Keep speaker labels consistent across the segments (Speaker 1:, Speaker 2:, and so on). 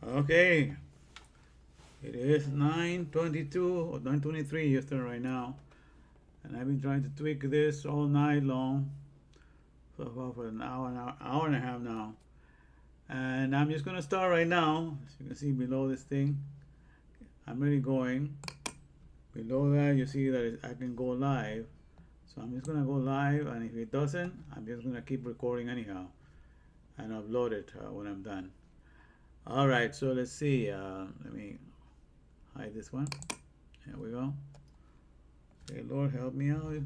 Speaker 1: Okay, it is 9:22 or 9:23 Houston right now, and I've been trying to tweak this all night long, so far for an hour and a half now. And I'm just gonna start right now. As you can see below this thing, I'm really going. Below that, you see that I can go live. So I'm just gonna go live, and if it doesn't, I'm just gonna keep recording anyhow and upload it when I'm done. All right, so let's see. Let me hide this one. Here we go. Okay, Lord, help me out.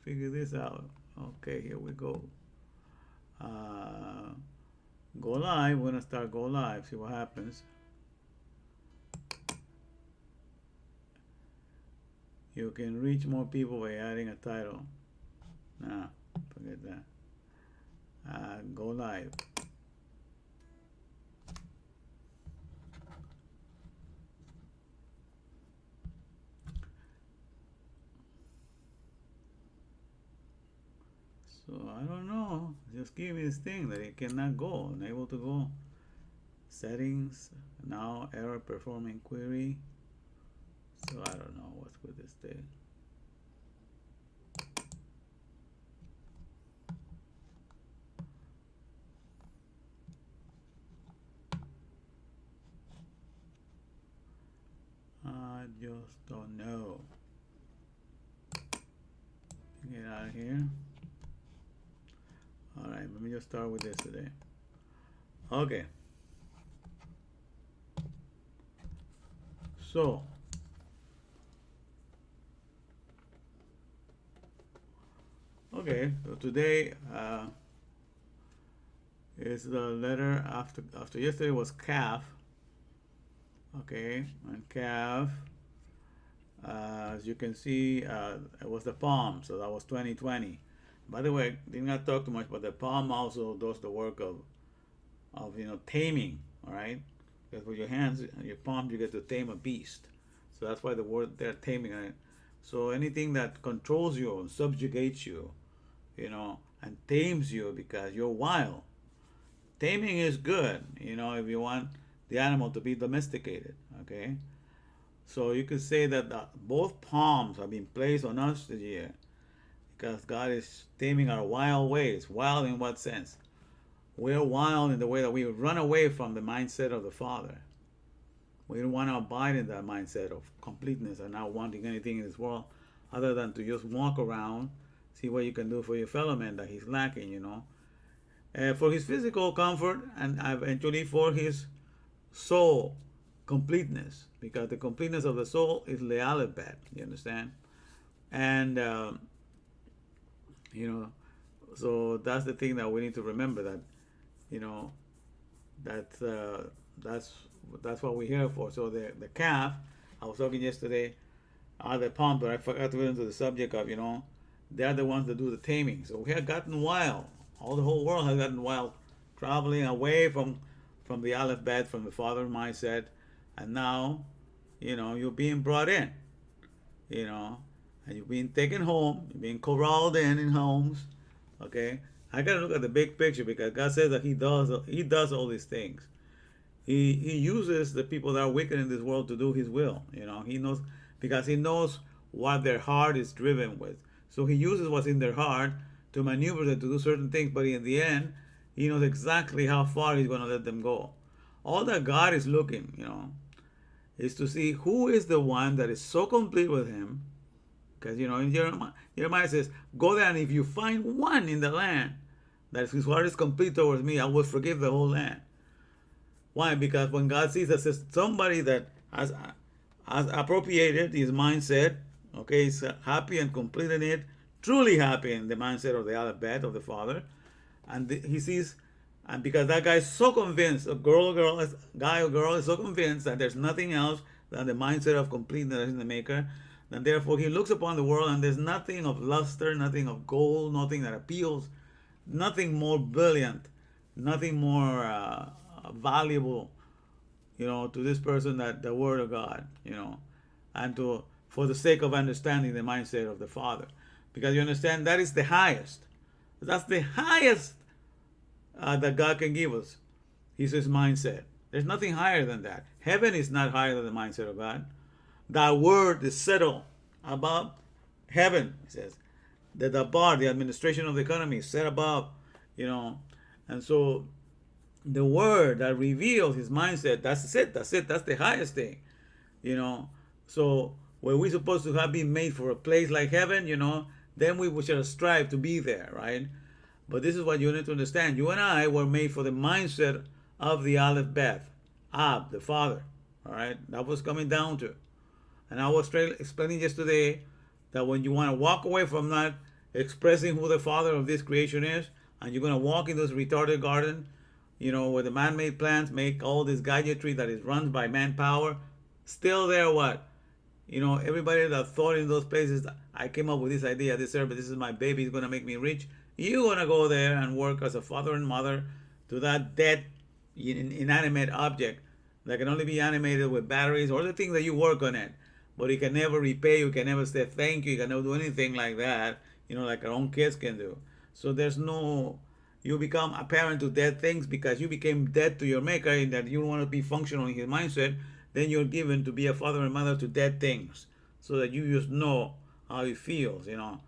Speaker 1: Figure this out. Okay, here we go. Go live. We're gonna start go live. See what happens. You can reach more people by adding a title. Nah, forget that. Go live. So I don't know. Just give me this thing that it cannot go, unable to go. Settings, now error performing query. So I don't know what's with this thing. I just don't know. Get out of here. Alright, let me just start with this today. Okay. So, okay, so today is the letter after yesterday was calf. Okay, and calf, as you can see, it was the palm, so that was 2020. By the way, did not talk too much, but the palm also does the work of taming. All right, because with your hands and your palm, you get to tame a beast. So that's why the word they're taming. Right? So anything that controls you and subjugates you, and tames you because you're wild. Taming is good, if you want the animal to be domesticated. Okay, so you could say that both palms have been placed on us this year because God is taming our wild ways. Wild in what sense? We're wild in the way that we run away from the mindset of the Father. We don't want to abide in that mindset of completeness and not wanting anything in this world other than to just walk around, see what you can do for your fellow man that he's lacking, for his physical comfort and eventually for his soul completeness, because the completeness of the soul is LAMED, you understand? And so that's the thing that we need to remember, that that's what we're here for. So the calf, I was talking yesterday, are the palm, but I forgot to get into the subject of they're the ones that do the taming. So we have gotten wild. All the whole world has gotten wild, traveling away from the Aleph Bet, from the Father mindset, and now, you're being brought in, and you're being taken home, you're being corralled in homes. Okay, I gotta look at the big picture, because God says that He does all these things. He uses the people that are wicked in this world to do His will. He knows, because He knows what their heart is driven with. So He uses what's in their heart to maneuver them to do certain things, but in the end, He knows exactly how far He's going to let them go. All that God is looking, is to see who is the one that is so complete with Him. Because, in Jeremiah says, go there, and if you find one in the land that his heart is complete towards me, I will forgive the whole land. Why? Because when God sees us as somebody that has appropriated his mindset, okay, is happy and complete in it, truly happy in the mindset of the Aleph of the Father, and he sees, and because that guy is so convinced, guy or girl is so convinced that there's nothing else than the mindset of completeness in the Maker, and therefore he looks upon the world, and there's nothing of luster, nothing of gold, nothing that appeals, nothing more brilliant, nothing more valuable, to this person that the Word of God, and for the sake of understanding the mindset of the Father, because you understand that is the highest. That's the highest that God can give us. He's His mindset, There's nothing higher than that. Heaven is not higher than the mindset of God. Thy word is settled above heaven, it says. That the bar, the administration of the economy, is set above, you know. And so the word that reveals his mindset, that's it, that's the highest thing, you know. So where we're supposed to have been made for a place like heaven, you know, then we should strive to be there, right? But this is what you need to understand. You and I were made for the mindset of the Aleph Beth, Ab, the Father, all right? That was coming down to. And I was explaining yesterday that when you want to walk away from that, expressing who the Father of this creation is, and you're going to walk in this retarded garden, you know, where the man-made plants make all this gadgetry that is run by manpower, still there what? You know, everybody that thought in those places, I came up with this idea, this service, this is my baby, it's going to make me rich. You're going to go there and work as a father and mother to that dead, inanimate object that can only be animated with batteries or the things that you work on it. But it can never repay you, can never say thank you, you can never do anything like that, you know, like our own kids can do. So there's no, you become a parent to dead things because you became dead to your maker in that you don't want to be functional in his mindset. Then you're given to be a father and mother to dead things so that you just know how it feels, you know,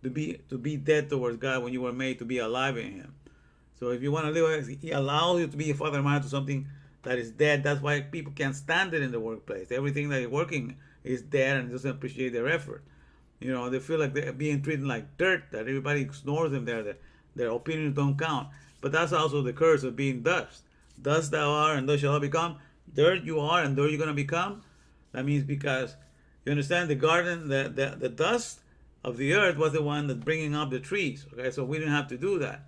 Speaker 1: to be dead towards God when you were made to be alive in him. So if you want to live, he allows you to be a father and mother to something that is dead. That's why people can't stand it in the workplace. Everything that is working is dead and doesn't appreciate their effort. You know, they feel like they're being treated like dirt, that everybody ignores them there, that their opinions don't count. But that's also the curse of being dust. Dust thou art, and thou shalt become. Dirt you are, and dirt you're going to become. That means because, you understand, the garden, the dust of the earth was the one that's bringing up the trees. Okay, so we didn't have to do that.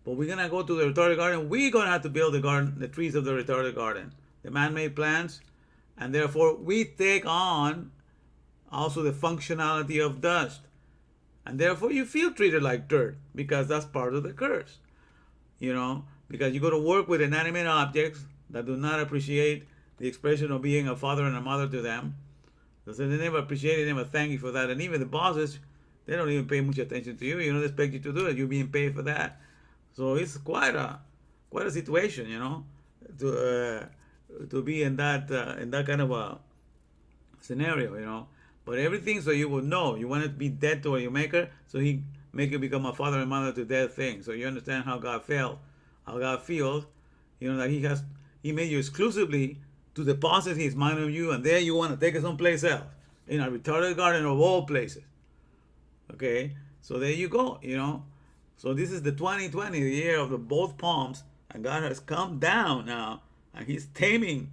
Speaker 1: But we're going to go to the retarded garden. We're going to have to build the garden, the trees of the retarded garden, the man-made plants. And therefore, we take on also the functionality of dust. And therefore, you feel treated like dirt because that's part of the curse. You know, because you go to work with inanimate objects that do not appreciate the expression of being a father and a mother to them. So they never appreciate it, they never thank you for that. And even the bosses, they don't even pay much attention to you. You don't expect you to do it. You're being paid for that. So it's quite a situation, you know, to be in that kind of a scenario, you know. But everything so you will know. You want it to be dead to your maker, so he make you become a father and mother to dead things. So you understand how God felt, how God feels, you know, that he made you exclusively to deposit his mind on you, and there you want to take it someplace else, in a retarded garden of all places. Okay, so there you go, you know. So this is the 2020, the year of the both palms, and God has come down now, and he's taming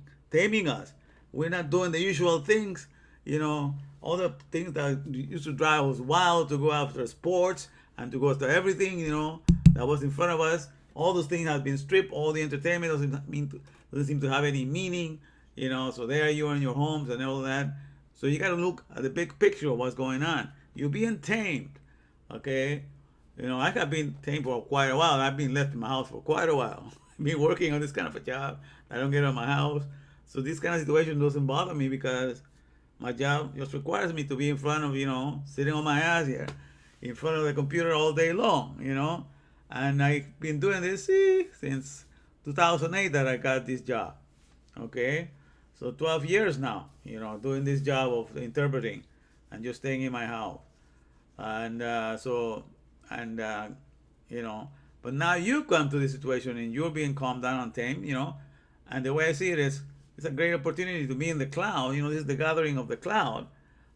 Speaker 1: us. We're not doing the usual things, you know, all the things that used to drive us wild, to go after sports and to go after everything, you know, that was in front of us. All those things have been stripped. All the entertainment doesn't seem to have any meaning, you know. So there you are in your homes and all that. So you got to look at the big picture of what's going on. You're being tamed, okay? You know, I have been tamed for quite a while. I've been left in my house for quite a while. I've been working on this kind of a job. I don't get out of my house. So this kind of situation doesn't bother me because my job just requires me to be in front of, you know, sitting on my ass here, in front of the computer all day long, you know. And I've been doing this since 2008 that I got this job, okay? So 12 years now, you know, doing this job of interpreting and just staying in my house. And you know, but now you come to this situation and you're being calmed down and tamed, you know. And the way I see it is, it's a great opportunity to be in the cloud. You know, this is the gathering of the cloud.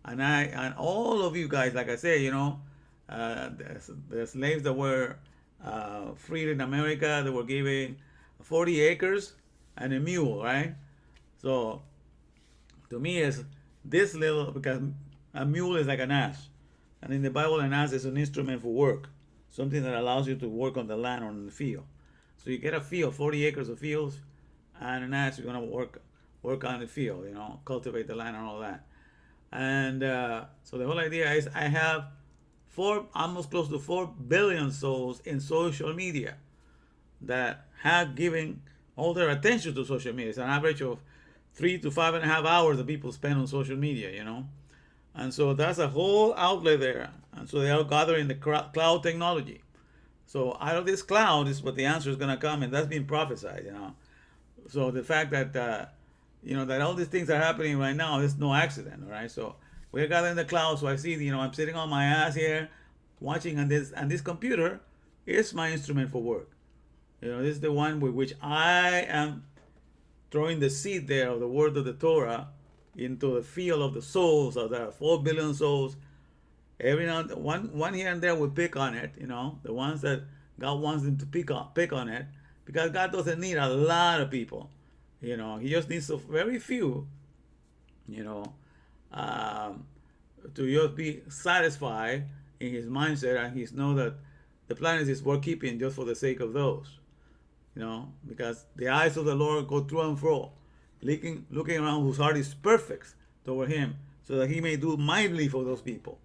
Speaker 1: And all of you guys, like I say, you know, the slaves that were freed in America, they were given 40 acres and a mule, right? So to me, it's this little, because a mule is like an ass. And in the Bible, an ass is an instrument for work, something that allows you to work on the land or in the field. So you get a field, 40 acres of fields, and an ass, you're going to work on the field, you know, cultivate the land and all that. And so the whole idea is I have almost close to 4 billion souls in social media that have given all their attention to social media. It's an average of 3 to 5.5 hours that people spend on social media, you know. And so that's a whole outlet there. And so they are gathering the cloud technology. So out of this cloud is what the answer is going to come, and that's been prophesied, you know. So the fact that that all these things are happening right now is no accident. All right. So we're gathering in the clouds. So I see, I'm sitting on my ass here, watching, and this computer is my instrument for work. This is the one with which I am throwing the seed there of the word of the Torah into the field of the souls. So there are 4 billion souls. Every now and one here and there will pick on it. The ones that God wants them to pick on it, because God doesn't need a lot of people. He just needs very few. To just be satisfied in his mindset, and he's know that the planet is worth keeping just for the sake of those. Because the eyes of the Lord go through and fro, looking around, whose heart is perfect toward him, so that he may do mightily for those people.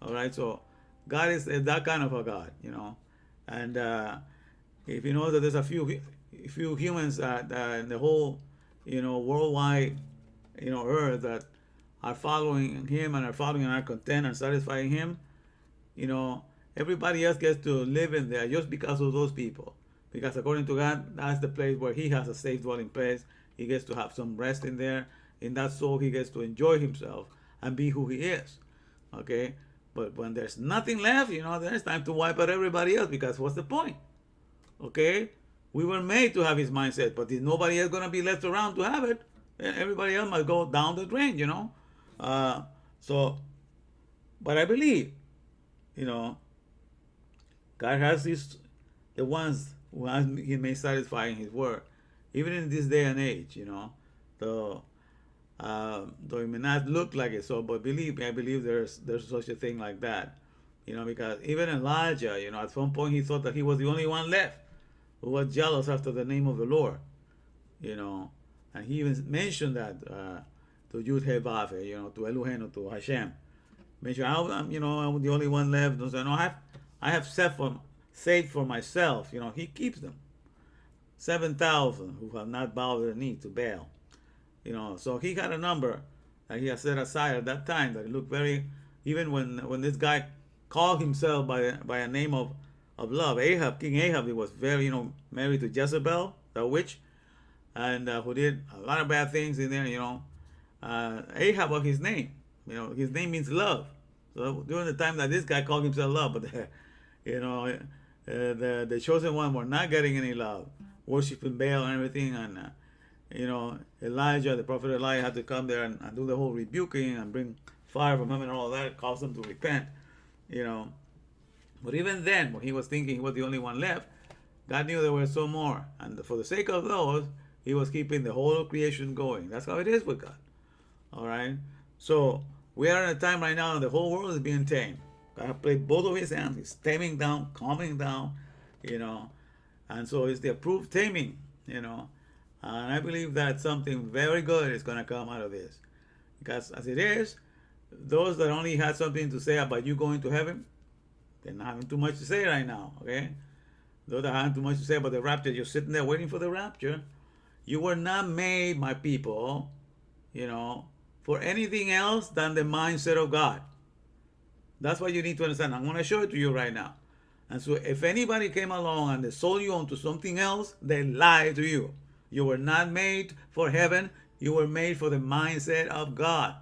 Speaker 1: All right, so God is that kind of a God, and if you know that there's a few humans that in the whole, worldwide, earth, that are following him and are following and are content and satisfying him, everybody else gets to live in there just because of those people. Because according to God, that's the place where he has a safe dwelling place. He gets to have some rest in there. In that soul, he gets to enjoy himself and be who he is. Okay? But when there's nothing left, then it's time to wipe out everybody else, because what's the point? Okay? We were made to have his mindset, but if nobody else going to be left around to have it, then everybody else must go down the drain, but I believe, God has the ones he may satisfy in his word, even in this day and age, though it may not look like it. So, but believe me, I believe there's such a thing like that, because even Elijah, at some point he thought that he was the only one left who was jealous after the name of the Lord, and he even mentioned that to Yud He Vav He, to Elohim, to Hashem. Mentioned, I'm the only one left. So, no, I have saved for myself. He keeps them. 7,000 who have not bowed their knee to Baal. So he had a number that he had set aside at that time that it looked very, even when this guy called himself by a name of love. King Ahab, he was very, married to Jezebel, the witch, and who did a lot of bad things in there, Ahab was his name. His name means love. So during the time that this guy called himself love, but the chosen one were not getting any love, worshiping Baal and everything, and Elijah, the prophet Elijah, had to come there and do the whole rebuking and bring fire from heaven and all that, cause them to repent. But even then, when he was thinking he was the only one left, God knew there were some more, and for the sake of those, he was keeping the whole of creation going. That's how it is with God. All right. So we are in a time right now, and the whole world is being tamed. God played both of his hands. He's taming down, calming down, and so it's the approved taming, and I believe that something very good is going to come out of this, because as it is, those that only had something to say about you going to heaven, they're not having too much to say right now. Okay, those that have too much to say about the rapture, you're sitting there waiting for the rapture. You were not made, my people, for anything else than the mindset of God. That's what you need to understand. I'm going to show it to you right now. And so if anybody came along and they sold you onto something else, they lied to you. You were not made for heaven. You were made for the mindset of God.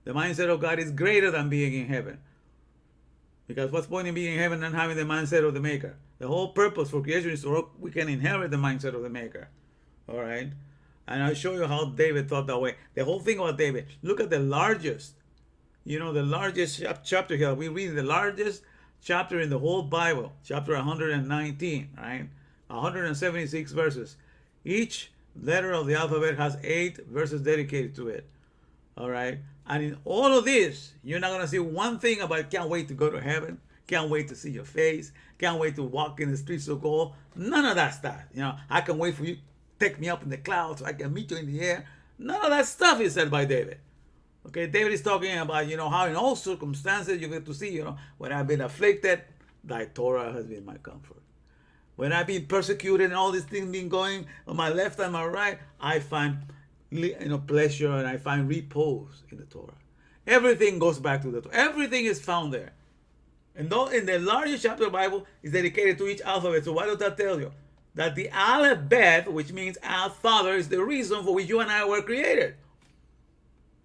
Speaker 1: The mindset of God is greater than being in heaven. Because what's the point in being in heaven and having the mindset of the Maker? The whole purpose for creation is so we can inherit the mindset of the Maker. All right? And I'll show you how David thought that way. The whole thing about David, look at the largest, the largest chapter here. We read the largest chapter in the whole Bible, chapter 119, right? 176 verses. Each letter of the alphabet has 8 verses dedicated to it. All right? And in all of this, you're not going to see one thing about can't wait to go to heaven, can't wait to see your face, can't wait to walk in the streets of gold. None of that stuff. I can wait for you to take me up in the clouds so I can meet you in the air. None of that stuff is said by David. Okay, David is talking about, how in all circumstances you get to see, when I've been afflicted, thy Torah has been my comfort. When I've been persecuted and all these things been going on my left and my right, I find pleasure and I find repose in the Torah. Everything goes back to the Torah. Everything is found there. And though in the largest chapter of the Bible is dedicated to each alphabet, so what does that tell you? that the Aleph Bet, which means our Father, is the reason for which you and I were created.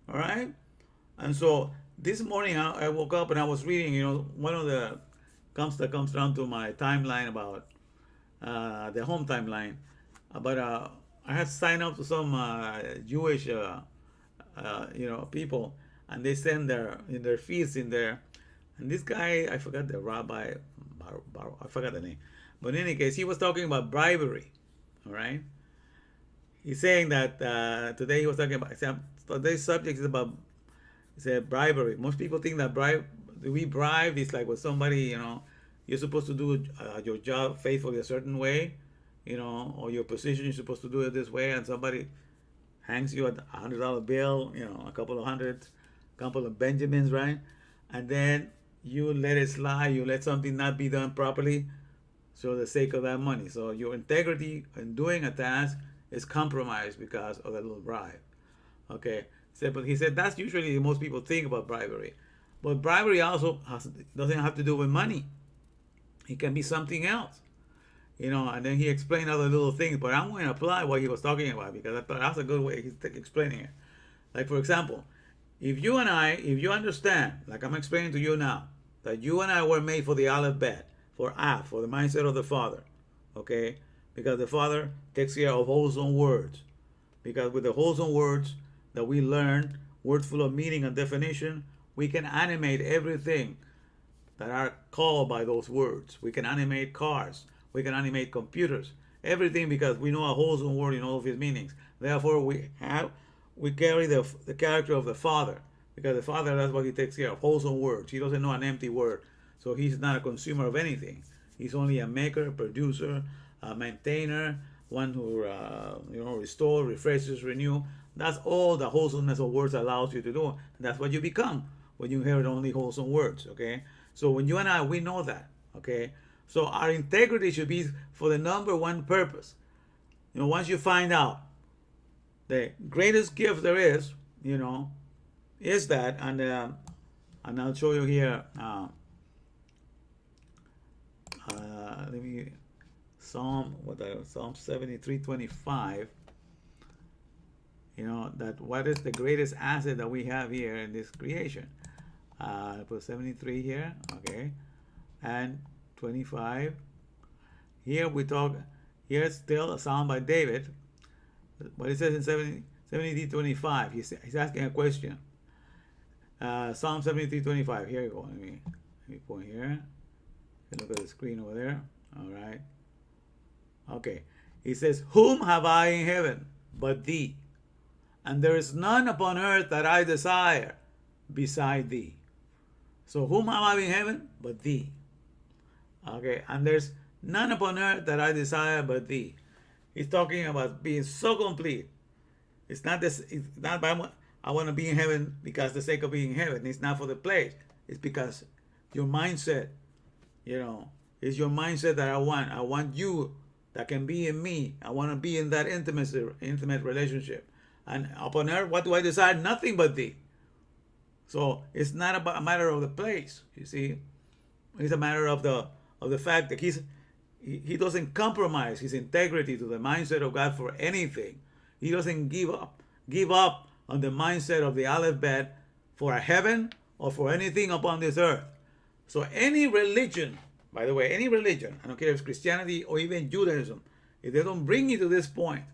Speaker 1: All right? And so this morning I woke up and I was reading, one of the that comes down to my timeline about the home timeline. But I had signed up to some Jewish, people, and they send their feeds in there. And this guy, I forgot the rabbi, I forgot the name. But in any case, he was talking about bribery. All right? He's saying that today he was talking about, today's subject is about, he said, bribery. Most people think that we bribe is like with somebody, you're supposed to do your job faithfully a certain way, or your position, you're supposed to do it this way, and somebody hangs you a $100 bill, a couple of hundreds, a couple of Benjamins, right? And then you let it slide, you let something not be done properly for the sake of that money. So your integrity in doing a task is compromised because of that little bribe. Okay, but he said that's usually most people think about bribery. But bribery also doesn't have to do with money. It can be something else. And then he explained other little things, but I'm going to apply what he was talking about because I thought that's a good way he's explaining it. Like, for example, if you understand, like I'm explaining to you now, that you and I were made for the Aleph Bet, for the mindset of the Father, okay? Because the Father takes care of wholesome words. Because with the wholesome words that we learn, words full of meaning and definition, we can animate everything that are called by those words. We can animate cars. We can animate computers. Everything because we know a wholesome word in all of its meanings. Therefore, we carry the character of the Father. Because the Father, that's what he takes care of, wholesome words. He doesn't know an empty word. So he's not a consumer of anything. He's only a maker, producer, a maintainer, one who restores, refreshes, renew. That's all the wholesomeness of words allows you to do. And that's what you become when you hear only wholesome words, okay? So when you and I, we know that, okay? So our integrity should be for the number one purpose. Once you find out the greatest gift there is that, and I'll show you here, let me, Psalm 73:25, that what is the greatest asset that we have here in this creation. I put 73 here, okay, and 25. Here here's still a psalm by David, but it says in 73:25, he's asking a question. Psalm 73:25, here you go, let me point here, look at the screen over there, all right, okay, he says, whom have I in heaven but thee? And there is none upon earth that I desire beside thee. So whom have I in heaven but thee? Okay, and there's none upon earth that I desire but thee. He's talking about being so complete. It's not by I want to be in heaven because the sake of being in heaven. It's not for the place. It's because your mindset, is your mindset that I want. I want you that can be in me. I want to be in that intimate relationship. And upon earth, what do I desire? Nothing but thee. So it's not about a matter of the place, you see. It's a matter of the fact that he doesn't compromise his integrity to the mindset of God for anything. He doesn't give up on the mindset of the Aleph Bet for a heaven or for anything upon this earth. So any religion, by the way, any religion, I don't care if it's Christianity or even Judaism, if they don't bring you to this point,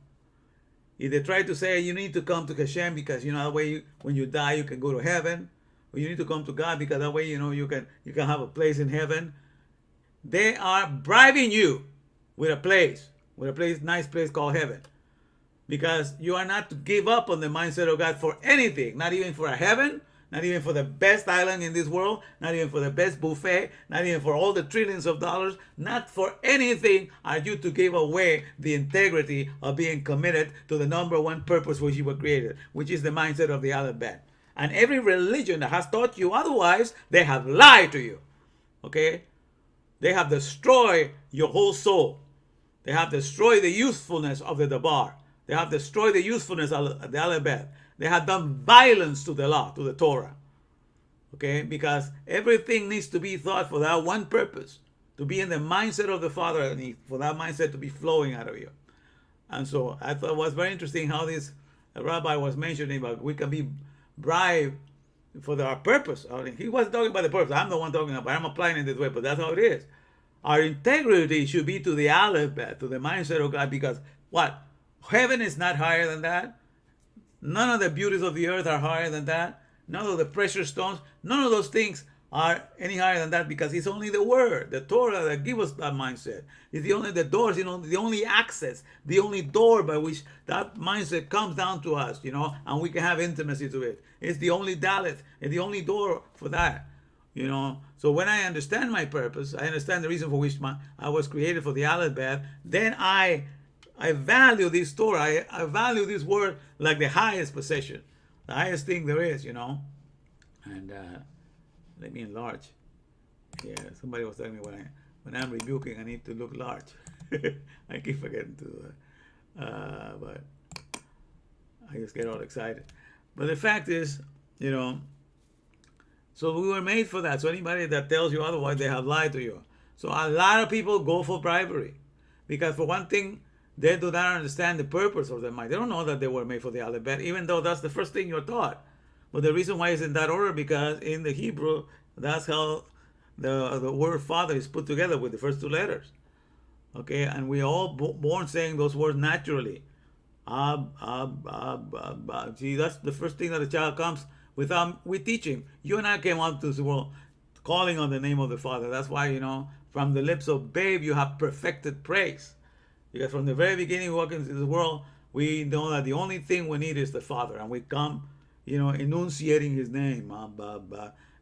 Speaker 1: if they try to say you need to come to Hashem because that way when you die you can go to heaven, or you need to come to God because that way you can have a place in heaven, they are bribing you with a nice place called heaven, because you are not to give up on the mindset of God for anything, not even for a heaven, not even for the best island in this world, not even for the best buffet, not even for all the trillions of dollars, not for anything are you to give away the integrity of being committed to the number one purpose which you were created, which is the mindset of the Aleph Bet. And every religion that has taught you otherwise, they have lied to you. Okay? They have destroyed your whole soul. They have destroyed the usefulness of the Dabar. They have destroyed the usefulness of the Aleph Bet. They have done violence to the law, to the Torah. Okay? Because everything needs to be thought for that one purpose, to be in the mindset of the Father, and for that mindset to be flowing out of you. And so I thought it was very interesting how this rabbi was mentioning about we can be bribed for our purpose. I mean, he wasn't talking about the purpose. I'm the one talking about. I'm applying it this way, but that's how it is. Our integrity should be to the Aleph Bet, to the mindset of God, because what? Heaven is not higher than that. None of the beauties of the earth are higher than that. None of the precious stones, none of those things are any higher than that, because it's only the Word, the Torah, that gives us that mindset. It's the doors, the only access, the only door by which that mindset comes down to us, and we can have intimacy to it. It's the only dalit, it's the only door for that. So when I understand my purpose, I understand the reason for which I was created for the Aleph Bet, then I value this Torah, I value this word like the highest possession, the highest thing there is, And let me enlarge. Yeah, somebody was telling me when I'm rebuking, I need to look large. I keep forgetting to, but I just get all excited. But the fact is, so we were made for that. So anybody that tells you otherwise, they have lied to you. So a lot of people go for bribery. Because for one thing, they do not understand the purpose of their mind. They don't know that they were made for the Aleph Bet, even though that's the first thing you're taught. But the reason why it's in that order, because in the Hebrew, that's how the word Father is put together with the first two letters. Okay, and we all born saying those words naturally. Ab, ab, ab, ab, ab. See, that's the first thing that a child comes without we teach him. You and I came out to this world calling on the name of the Father. That's why, from the lips of babe, you have perfected praise. Because from the very beginning, we walk into this world, we know that the only thing we need is the Father. And we come, enunciating his name.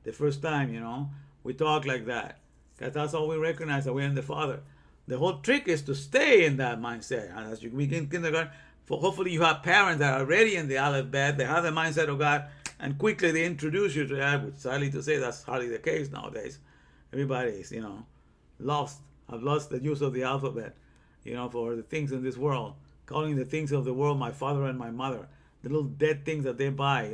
Speaker 1: The first time, we talk like that. Because that's all we recognize, that we're in the Father. The whole trick is to stay in that mindset. And as you begin kindergarten, hopefully you have parents that are already in the Aleph Bet, they have the mindset of God, and quickly they introduce you to that, which sadly to say that's hardly the case nowadays. Everybody is, lost. I've lost the use of the alphabet, for the things in this world. Calling the things of the world my father and my mother. The little dead things that they buy,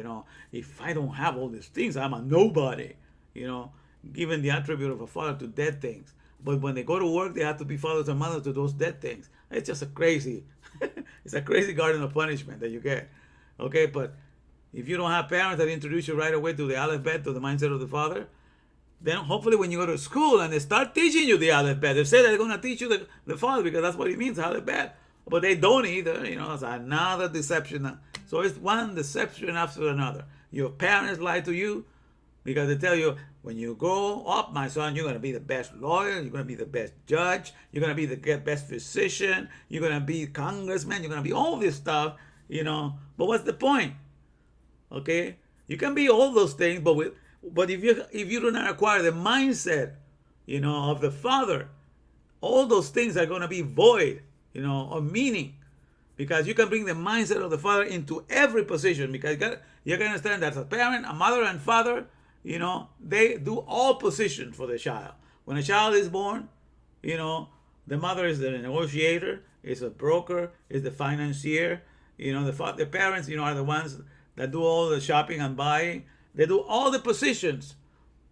Speaker 1: If I don't have all these things, I'm a nobody, Giving the attribute of a father to dead things. But when they go to work, they have to be fathers and mothers to those dead things. It's just it's a crazy garden of punishment that you get. Okay, but if you don't have parents that introduce you right away to the Aleph Bet, to the mindset of the Father, then hopefully when you go to school and they start teaching you the Aleph Bet, they say they're going to teach you the Father, because that's what it means, Aleph Bet. But they don't either, it's another deception. So it's one deception after another. Your parents lie to you because they tell you, when you grow up, my son, you're going to be the best lawyer, you're going to be the best judge, you're going to be the best physician, you're going to be congressman, you're going to be all this stuff, But what's the point? Okay? You can be all those things, but if you do not acquire the mindset, of the Father, all those things are going to be void, of meaning. Because you can bring the mindset of the Father into every position. Because you can understand that as a parent, a mother and father, they do all positions for the child. When a child is born, the mother is the negotiator, is a broker, is the financier. The parents, are the ones that do all the shopping and buying. They do all the positions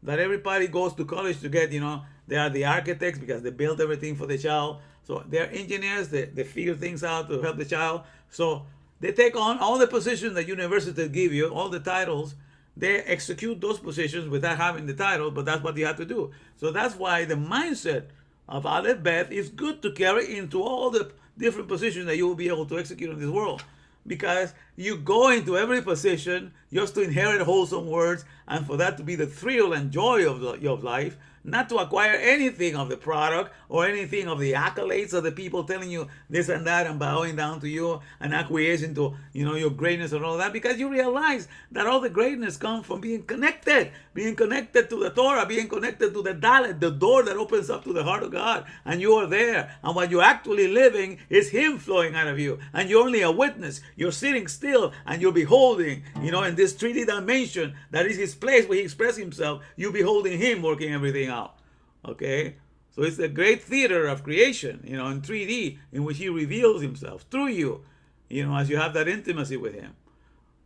Speaker 1: that everybody goes to college to get. They are the architects because they build everything for the child. So they're engineers. They figure things out to help the child. So they take on all the positions that universities give you, all the titles. They execute those positions without having the title, but that's what you have to do. So that's why the mindset of Aleph Bet is good to carry into all the different positions that you will be able to execute in this world. Because you go into every position just to inherit wholesome words, and for that to be the thrill and joy of life, not to acquire anything of the product or anything of the accolades of the people telling you this and that and bowing down to you and acquiescing to your greatness and all that, because you realize that all the greatness comes from being connected to the Torah, being connected to the Dalet, the door that opens up to the heart of God, and you are there, and what you're actually living is Him flowing out of you, and you're only a witness. You're sitting still and you're beholding, in this 3D dimension that is His place where He expresses Himself. You're beholding Him working everything out. Okay, so it's a great theater of creation, in 3D, in which He reveals Himself through you, as you have that intimacy with Him.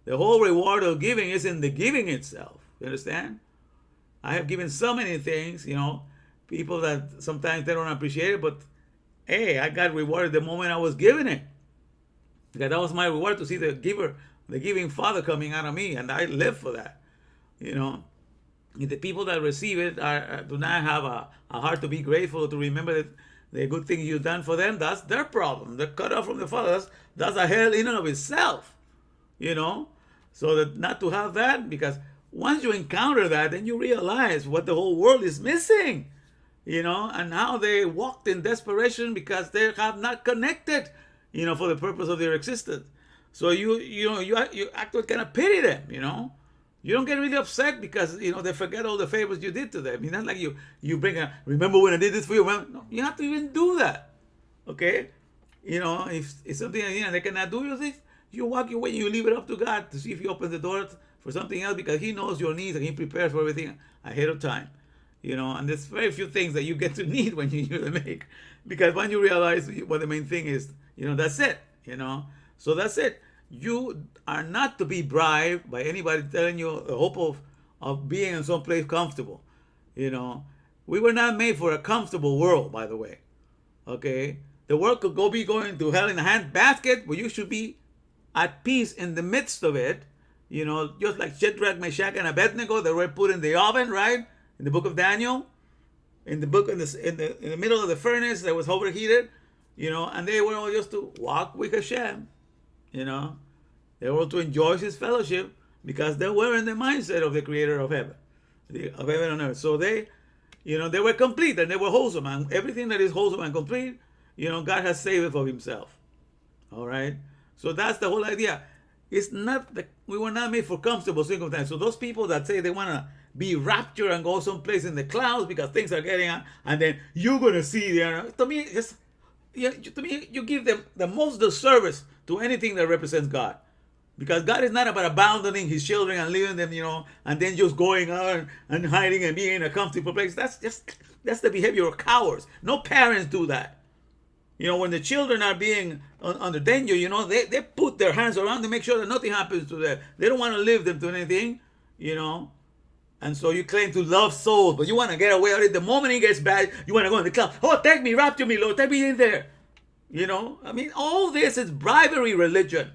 Speaker 1: The whole reward of giving is in the giving itself. You understand? I have given so many things, people that sometimes they don't appreciate it, but hey, I got rewarded the moment I was giving it. Because that was my reward, to see the giver, the giving Father coming out of me, and I live for that. You know, if the people that receive it do not have a heart to be grateful, to remember that the good things you've done for them, that's their problem. They're cut off from the Father. That's a hell in and of itself. You know, so that not to have that, because once you encounter that, then you realize what the whole world is missing. You know, and how they walked in desperation because they have not connected, you know, for the purpose of their existence. So you actually kind of pity them, you know. You don't get really upset because, you know, they forget all the favors you did to them. It's not like you bring a, remember when I did this for you? Well, no, you have to even do that, okay? You know, if it's something, you know, they cannot do, you walk away and you leave it up to God to see if He opens the door for something else, because He knows your needs and He prepares for everything ahead of time. You know, and there's very few things that you get to need when you use the make, because when you realize what the main thing is, you know, that's it, you know. So that's it. You are not to be bribed by anybody telling you the hope of being in some place comfortable. You know, we were not made for a comfortable world, by the way. Okay, the world could be going to hell in a handbasket, but you should be at peace in the midst of it. You know, just like Shadrach, Meshach, and Abednego, they were put in the oven, right? In the book of Daniel, in the middle of the furnace that was overheated, you know, and they were all just to walk with Hashem, you know. They were to enjoy His fellowship because they were in the mindset of the Creator of heaven, of heaven and earth. So they, you know, they were complete and they were wholesome, and everything that is wholesome and complete, you know, God has saved it for Himself. All right. So that's the whole idea. It's not that we were not made for comfortable circumstances. So those people that say they want to be raptured and go someplace in the clouds because things are getting on, and then you're gonna see there. To me, you give them the most disservice to anything that represents God, because God is not about abandoning His children and leaving them, you know, and then just going out and hiding and being in a comfortable place. That's the behavior of cowards. No parents do that. You know, when the children are being under danger, you know, they put their hands around to make sure that nothing happens to them. They don't want to leave them to anything, you know. And so you claim to love souls, but you want to get away with it. The moment it gets bad, you want to go in the cloud. Oh, take me, rapture me, Lord, take me in there. You know, I mean, all this is bribery religion.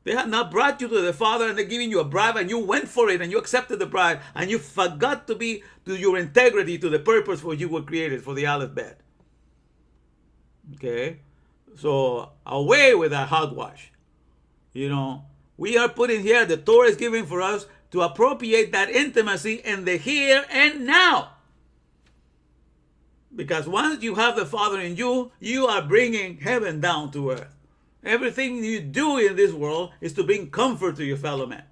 Speaker 1: They have not brought you to the Father, and they're giving you a bribe, and you went for it, and you accepted the bribe, and you forgot to be to your integrity, to the purpose for which you were created, for the Aleph bed. Okay, so away with that hogwash. You know, we are put in here. The Torah is given for us to appropriate that intimacy in the here and now. Because once you have the Father in you, you are bringing heaven down to earth. Everything you do in this world is to bring comfort to your fellow man.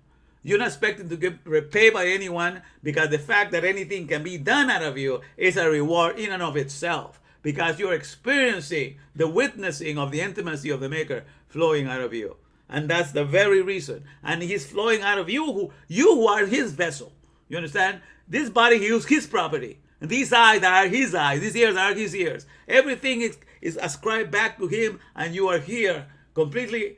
Speaker 1: You're not expecting to get repaid by anyone, because the fact that anything can be done out of you is a reward in and of itself, because you're experiencing the witnessing of the intimacy of the Maker flowing out of you. And that's the very reason. And He's flowing out of you who are His vessel. You understand? This body, He used His property. And these eyes are His eyes. These ears are His ears. Everything is ascribed back to Him, and you are here completely,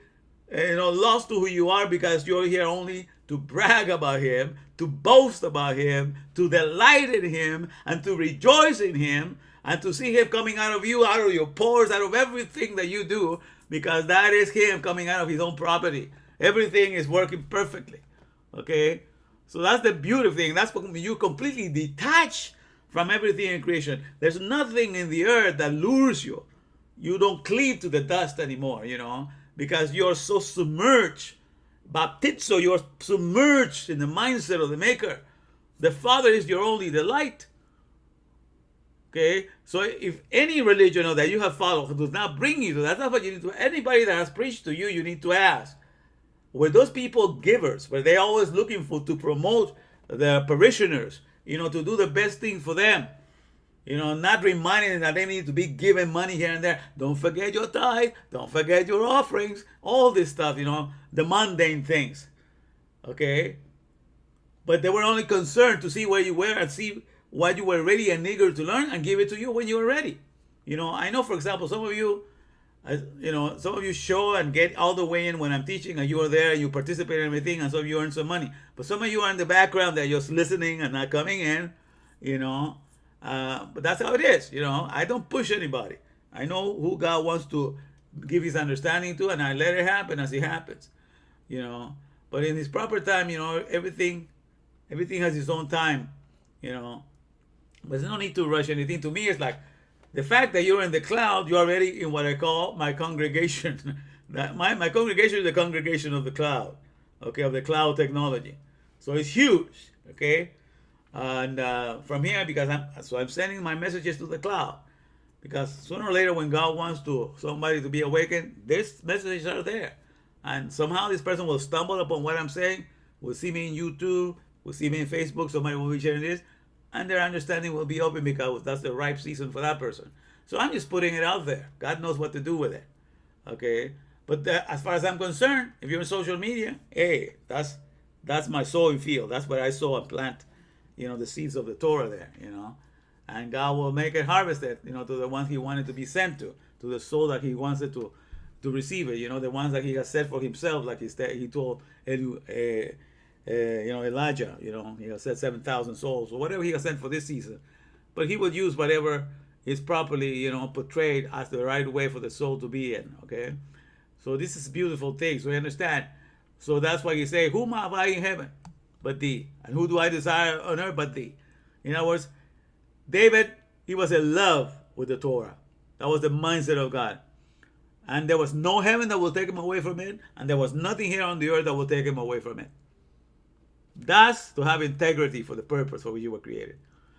Speaker 1: lost to who you are, because you're here only to brag about Him, to boast about Him, to delight in Him, and to rejoice in Him, and to see Him coming out of you, out of your pores, out of everything that you do, because that is Him coming out of His own property. Everything is working perfectly. Okay? So that's the beautiful thing. That's when you completely detach from everything in creation. There's nothing in the earth that lures you. You don't cleave to the dust anymore, you know, because you're so submerged. Baptizo, you're submerged in the mindset of the Maker. The Father is your only delight. Okay, so if any religion that you have followed does not bring you to that, that's what you need to. Anybody that has preached to you, you need to ask. Were those people givers? Were they always looking to promote their parishioners? You know, to do the best thing for them. You know, not reminding them that they need to be given money here and there. Don't forget your tithe. Don't forget your offerings. All this stuff, you know, the mundane things. Okay, but they were only concerned to see where you were and see what you were ready and eager to learn, and give it to you when you were ready. You know, I know, for example, some of you show and get all the way in when I'm teaching, and you are there, you participate in everything, and some of you earn some money. But some of you are in the background, they're just listening and not coming in, you know. But that's how it is, you know. I don't push anybody. I know who God wants to give his understanding to, and I let it happen as it happens, you know. But in his proper time, you know, everything has its own time, you know. But there's no need to rush anything. To me, it's like the fact that you're in the cloud, you're already in what I call my congregation. That my congregation is the congregation of the cloud, okay, of the cloud technology. So it's huge, okay. And from here, because I'm sending my messages to the cloud, because sooner or later, when God wants somebody to be awakened, these messages are there, and somehow this person will stumble upon what I'm saying, will see me in YouTube, will see me in Facebook, somebody will be sharing this, and their understanding will be open because that's the ripe season for that person. So I'm just putting it out there. God knows what to do with it, okay. But as far as I'm concerned, if you're in social media, hey, that's my sowing field. That's where I sow and plant, you know, the seeds of the Torah there, you know. And God will make it harvested, you know, to the ones he wanted to be sent to the soul that he wants it to receive it, you know, the ones that he has set for himself, like he told you know, Elijah, you know, he has set 7,000 souls, or whatever he has sent for this season. But he would use whatever is properly, you know, portrayed as the right way for the soul to be in, okay? So this is a beautiful thing, so you understand. So that's why he say, whom have I in heaven but thee? And who do I desire on earth but thee? In other words, David, he was in love with the Torah. That was the mindset of God. And there was no heaven that will take him away from it, and there was nothing here on the earth that will take him away from it. That's to have integrity for the purpose for which you were created.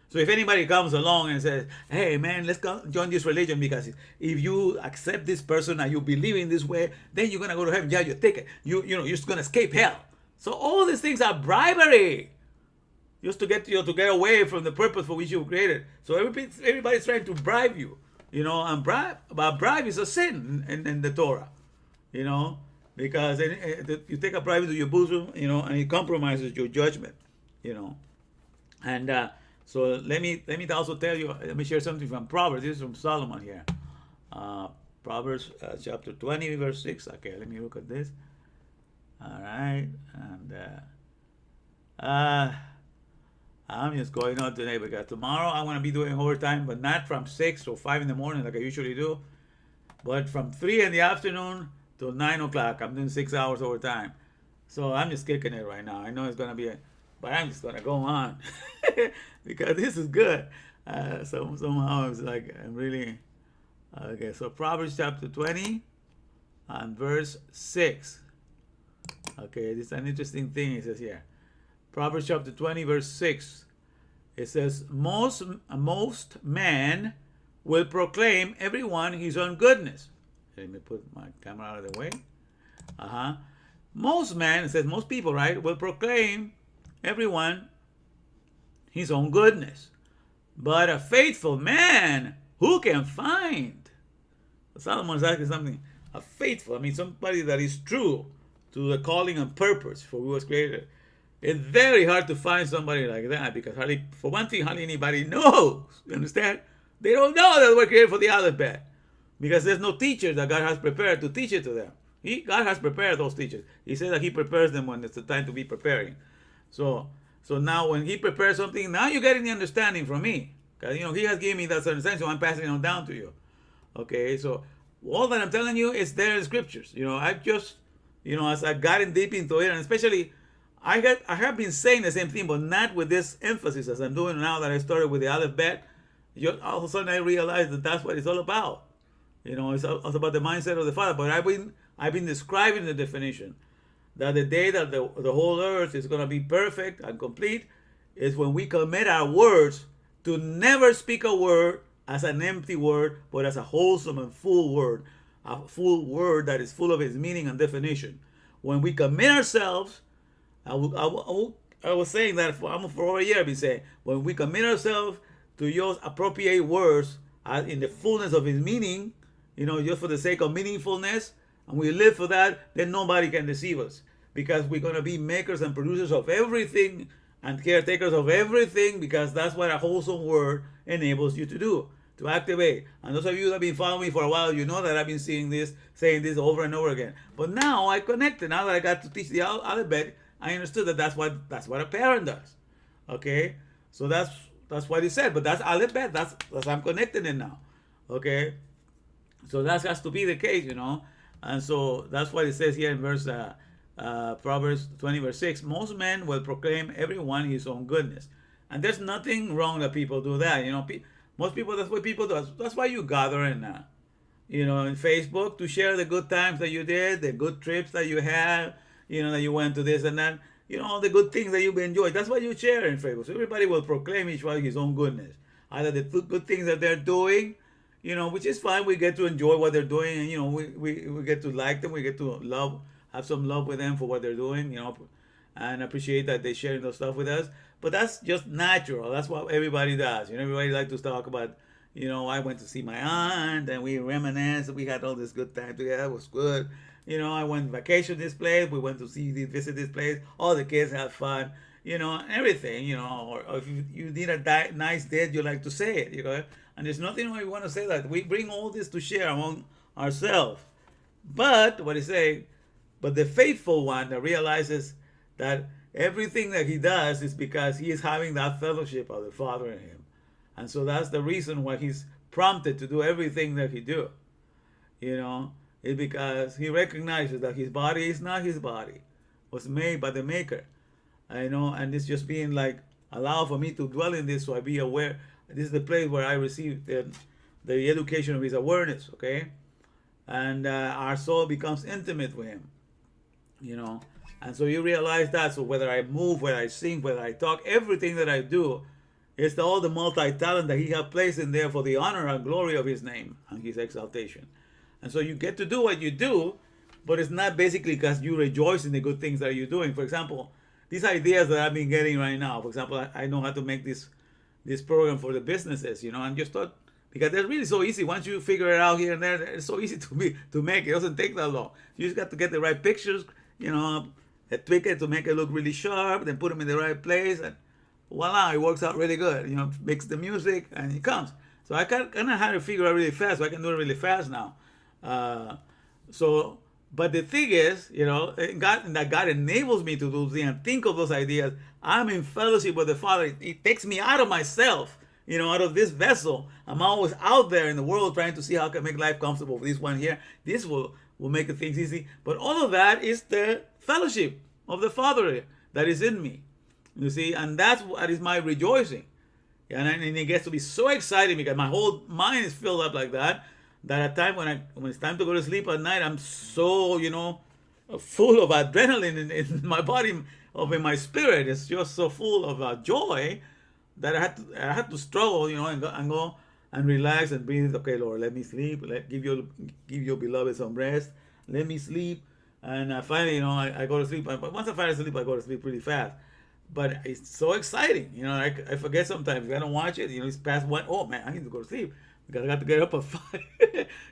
Speaker 1: So if anybody comes along and says, hey man, let's go join this religion because if you accept this person and you believe in this way, then you're going to go to heaven. Yeah, you take it. You know, you're just going to escape hell. So all these things are bribery. Just to get get away from the purpose for which you were created. So everybody's trying to bribe you. You know, and bribe is a sin in the Torah. You know, because you take a bribe into your bosom, you know, and it compromises your judgment. You know, and so let me also tell you. Let me share something from Proverbs. This is from Solomon here. Proverbs chapter 20, verse 6. Okay, let me look at this. All right, and I'm just going on today because tomorrow I'm going to be doing overtime, but not from 6 or 5 in the morning like I usually do, but from 3 in the afternoon to 9 o'clock. I'm doing 6 hours overtime. So I'm just kicking it right now. I know it's going to be, but I'm just going to go on because this is good. So somehow it's like I'm really, okay, so Proverbs chapter 20 and verse 6. Okay, this is an interesting thing it says here. Proverbs chapter 20, verse 6. It says, most men will proclaim everyone his own goodness. Let me put my camera out of the way. Most men, it says most people, right, will proclaim everyone his own goodness. But a faithful man, who can find? Solomon is asking something. A faithful, I mean somebody that is true to the calling and purpose for who was created. It's very hard to find somebody like that because for one thing, hardly anybody knows. You understand? They don't know that we're created for the alphabet because there's no teacher that God has prepared to teach it to them. God has prepared those teachers. He says that he prepares them when it's the time to be preparing. So now when he prepares something, now you're getting the understanding from me. Because, you know, he has given me that understanding, so I'm passing it on down to you. Okay, so all that I'm telling you is there in the scriptures. You know, I've just, you know, as I've gotten deep into it, and especially I have been saying the same thing, but not with this emphasis as I'm doing now that I started with the alphabet. All of a sudden I realized that that's what it's all about. You know, it's about the mindset of the Father. But I've been describing the definition that the day that the whole earth is going to be perfect and complete is when we commit our words to never speak a word as an empty word, but as a wholesome and full word, a full word that is full of its meaning and definition. When we commit ourselves, I was saying that for over a year. I've been saying when we commit ourselves to use appropriate words in the fullness of its meaning, you know, just for the sake of meaningfulness, and we live for that, then nobody can deceive us because we're going to be makers and producers of everything and caretakers of everything because that's what a wholesome word enables you to do, to activate. And those of you that have been following me for a while, you know that I've been saying this over and over again. But now I connected. Now that I got to teach the alphabet, I understood that that's what a parent does. Okay, so that's That's what he said. But that's Aleph Bet. That's I'm connecting it now. Okay. So that has to be the case, And so that's what it says here in verse Proverbs 20, verse 6. Most men will proclaim everyone his own goodness. And there's nothing wrong that people do that. Most people, that's what people do. That's why you gather in Facebook to share the good times that you did, the good trips that you had, that you went to this and that, all the good things that you've enjoyed. That's what you share in Facebook. So everybody will proclaim each one his own goodness. Either the good things that they're doing, which is fine. We get to enjoy what they're doing, and we get to like them. We get to have some love with them for what they're doing, and appreciate that they're sharing those stuff with us. But that's just natural. That's what everybody does. Everybody likes to talk about, I went to see my aunt and we reminisced. We had all this good time together. It was good. I went vacation this place. We went to visit this place. All the kids had fun. Everything. Or if you need a nice date, you like to say it. And there's nothing why we want to say that. We bring all this to share among ourselves. But what he say? But the faithful one that realizes that everything that he does is because he is having that fellowship of the Father in him. And so that's the reason why he's prompted to do everything that he do. It's because he recognizes that his body is not his body. It was made by the Maker. And it's just being like, allow for me to dwell in this so I be aware. This is the place where I receive the education of his awareness, okay? And our soul becomes intimate with him, And so you realize that. So whether I move, whether I sing, whether I talk, everything that I do, it's all the multi-talent that he has placed in there for the honor and glory of his name and his exaltation. And so you get to do what you do, but it's not basically because you rejoice in the good things that you're doing. For example, these ideas that I've been getting right now, for example, I know how to make this program for the businesses, and just thought, because they're really so easy. Once you figure it out here and there, it's so easy to make. It doesn't take that long. You just got to get the right pictures, tweak it to make it look really sharp, then put them in the right place, and voila, it works out really good. Mix the music, and it comes. So I kind of had to figure out really fast, so I can do it really fast now. But the thing is, God enables me to do things and think of those ideas. I'm in fellowship with the Father. It takes me out of myself, out of this vessel. I'm always out there in the world trying to see how I can make life comfortable for this one here. This will make the things easy. But all of that is the fellowship of the Father that is in me. You see, and that's what is my rejoicing. And it gets to be so exciting because my whole mind is filled up like that at time when it's time to go to sleep at night, I'm so, full of adrenaline in my body, in my spirit. It's just so full of joy that I had to struggle, and go and relax and breathe. Okay, Lord, let me sleep. Give your beloved some rest. Let me sleep. And finally, I go to sleep. But once I fall asleep, I go to sleep really fast. But it's so exciting. I forget sometimes. If I don't watch it, it's past 1. Oh, man, I need to go to sleep because I got to get up at 5,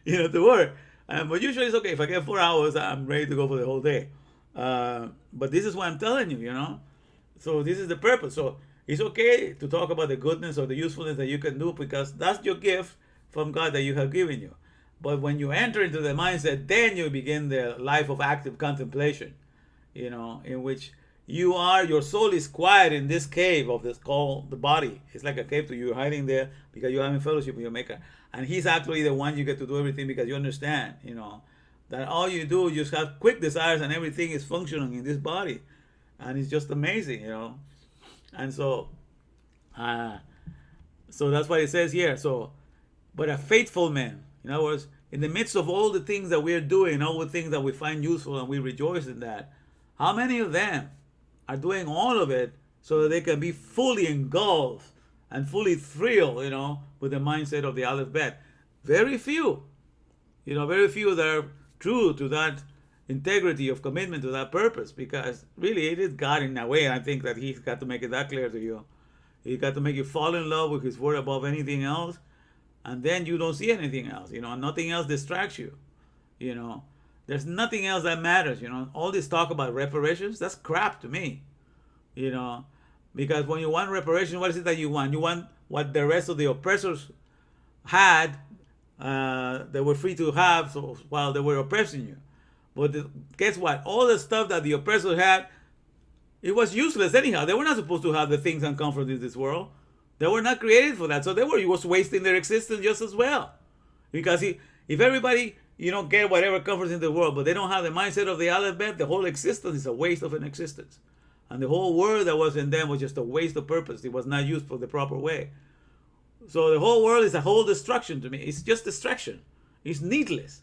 Speaker 1: to work. But usually it's okay. If I get 4 hours, I'm ready to go for the whole day. But this is what I'm telling you, So this is the purpose. So it's okay to talk about the goodness or the usefulness that you can do because that's your gift from God that you have given you. But when you enter into the mindset, then you begin the life of active contemplation, in which your soul is quiet in this cave of this called the body. It's like a cave to you. You're hiding there because you're having fellowship with your Maker. And he's actually the one you get to do everything because you understand, that all you do, you just have quick desires and everything is functioning in this body. And it's just amazing, And so that's what it says here. So, but a faithful man, in other words, in the midst of all the things that we're doing, all the things that we find useful and we rejoice in that, how many of them are doing all of it so that they can be fully engulfed and fully thrilled, with the mindset of the Aleph Bet? Very few. Very few that are true to that integrity of commitment to that purpose, because really it is God in a way. I think that he's got to make it that clear to you. He's got to make you fall in love with his word above anything else, and then you don't see anything else, and nothing else distracts you. There's nothing else that matters, All this talk about reparations, that's crap to me, Because when you want reparation, what is it that you want? You want what the rest of the oppressors had, they were free to have while they were oppressing you. But guess what? All the stuff that the oppressors had, it was useless anyhow. They were not supposed to have the things and comfort in this world. They were not created for that. So they were just wasting their existence just as well. Because if everybody, get whatever comforts in the world, but they don't have the mindset of the alphabet, the whole existence is a waste of an existence. And the whole word that was in them was just a waste of purpose. It was not used for the proper way. So the whole world is a whole destruction to me. It's just distraction. It's needless,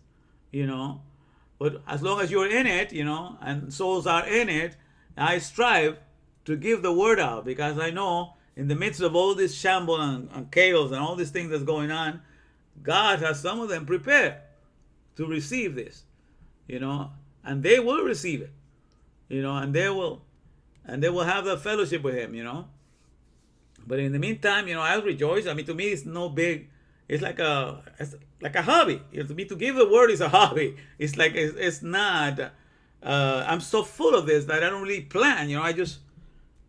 Speaker 1: But as long as you're in it, and souls are in it, I strive to give the word out, because I know in the midst of all this shamble and chaos and all these things that's going on, God has some of them prepared to receive this, and they will receive it, and they will have that fellowship with Him, But in the meantime, I rejoice. I mean, to me, it's no big. It's like a hobby. To me, to give the word is a hobby. It's like it's not. I'm so full of this that I don't really plan. I just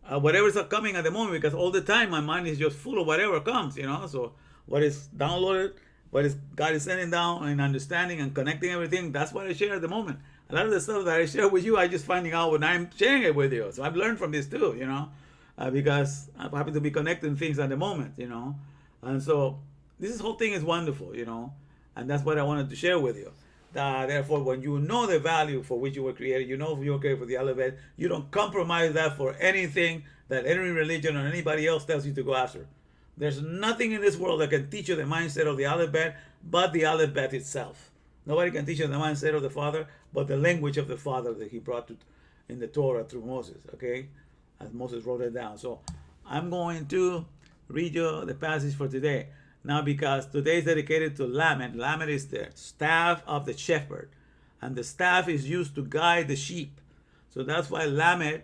Speaker 1: whatever's coming at the moment, because all the time my mind is just full of whatever comes. So what is downloaded, what is God is sending down, and understanding and connecting everything. That's what I share at the moment. A lot of the stuff that I share with you, I just finding out when I'm sharing it with you. So I've learned from this too. Because I'm happy to be connecting things at the moment, and so this whole thing is wonderful, and that's what I wanted to share with you. Therefore, when you know the value for which you were created, you know you were created for the alphabet, you don't compromise that for anything that any religion or anybody else tells you to go after. There's nothing in this world that can teach you the mindset of the alphabet but the alphabet itself. Nobody can teach you the mindset of the Father but the language of the Father that He brought in the Torah through Moses, okay? As Moses wrote it down. So I'm going to read you the passage for today. Now, because today is dedicated to Lamed. Lamed is the staff of the shepherd. And the staff is used to guide the sheep. So that's why Lamed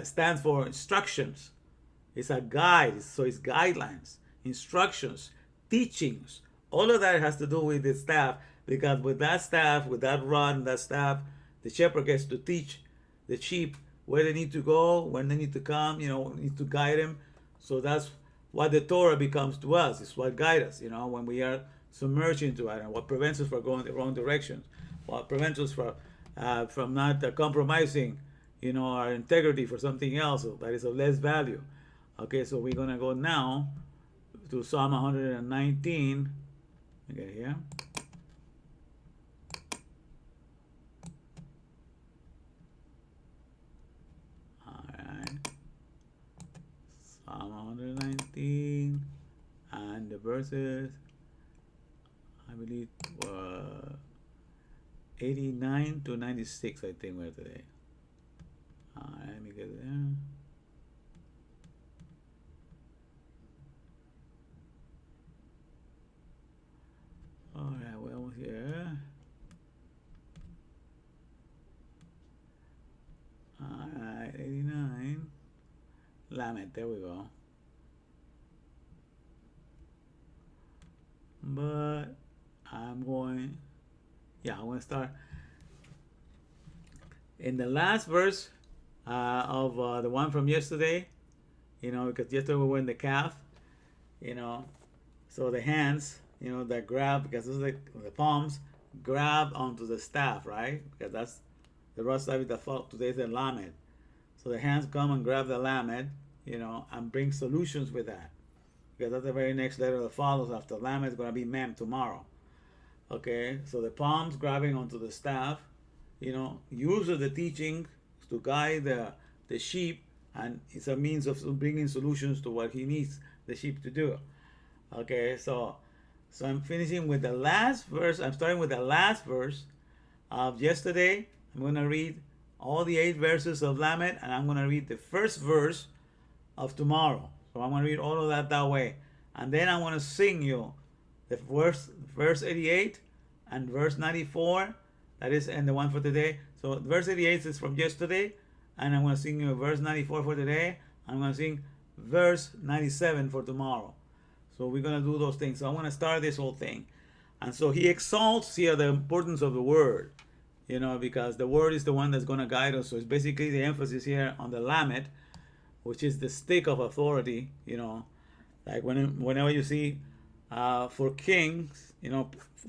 Speaker 1: stands for instructions. It's a guide. So it's guidelines, instructions, teachings. All of that has to do with the staff. Because with that staff, with that rod, that staff, the shepherd gets to teach the sheep where they need to go, when they need to come, need to guide them. So that's what the Torah becomes to us. It's what guides us, when we are submerged into it, and what prevents us from going the wrong directions, what prevents us from not compromising, our integrity for something else that is of less value. Okay, so we're going to go now to Psalm 119. Okay, here. Psalm 119, and the verses, I believe, 89 to 96, I think we're today. Let me get there. Alright, we're almost here. Alright, 89. Lamed, there we go. But I'm going to start in the last verse of the one from yesterday, because yesterday we were in the calf, so the hands, that grab, because this is the palms grab onto the staff, right? Because that's the rod staff that fought today's the Lamed. So the hands come and grab the Lamed, and bring solutions with that. Because that's the very next letter that follows after Lamed is going to be Mem tomorrow. Okay, so the palms grabbing onto the staff, uses the teaching to guide the sheep, and it's a means of bringing solutions to what he needs the sheep to do. Okay, so I'm finishing with the last verse. I'm starting with the last verse of yesterday. I'm going to read all the 8 verses of Lamed, and I'm going to read the first verse of tomorrow. So I'm going to read all of that way. And then I want to sing you the verse 88 and verse 94. That is, and the one for today. So verse 88 is from yesterday, and I'm going to sing you verse 94 for today. I'm going to sing verse 97 for tomorrow. So we're going to do those things. So I want to start this whole thing. And so he exalts here the importance of the word, because the word is the one that's going to guide us. So it's basically the emphasis here on the Lamed, which is the stick of authority, like whenever you see for kings,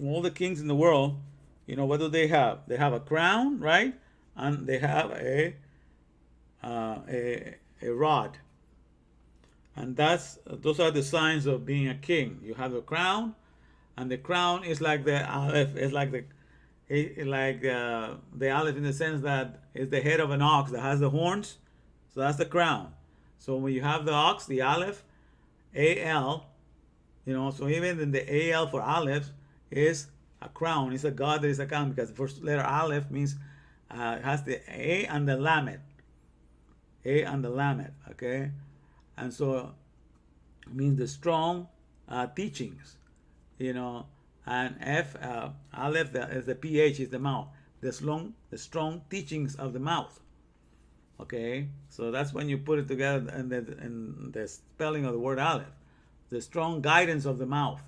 Speaker 1: all the kings in the world, what do they have? They have a crown, right? And they have a rod. And those are the signs of being a king. You have the crown, and the crown is like the aleph. It's like the aleph in the sense that it's the head of an ox that has the horns. So that's the crown. So when you have the ox, the aleph, al, so even in the al for aleph is a crown. It's a god that is a crown because the first letter aleph means it has the a and the lamed, okay, and so it means the strong teachings, and f aleph is the ph is the mouth, the strong teachings of the mouth. Okay, so that's when you put it together in the spelling of the word aleph, the strong guidance of the mouth,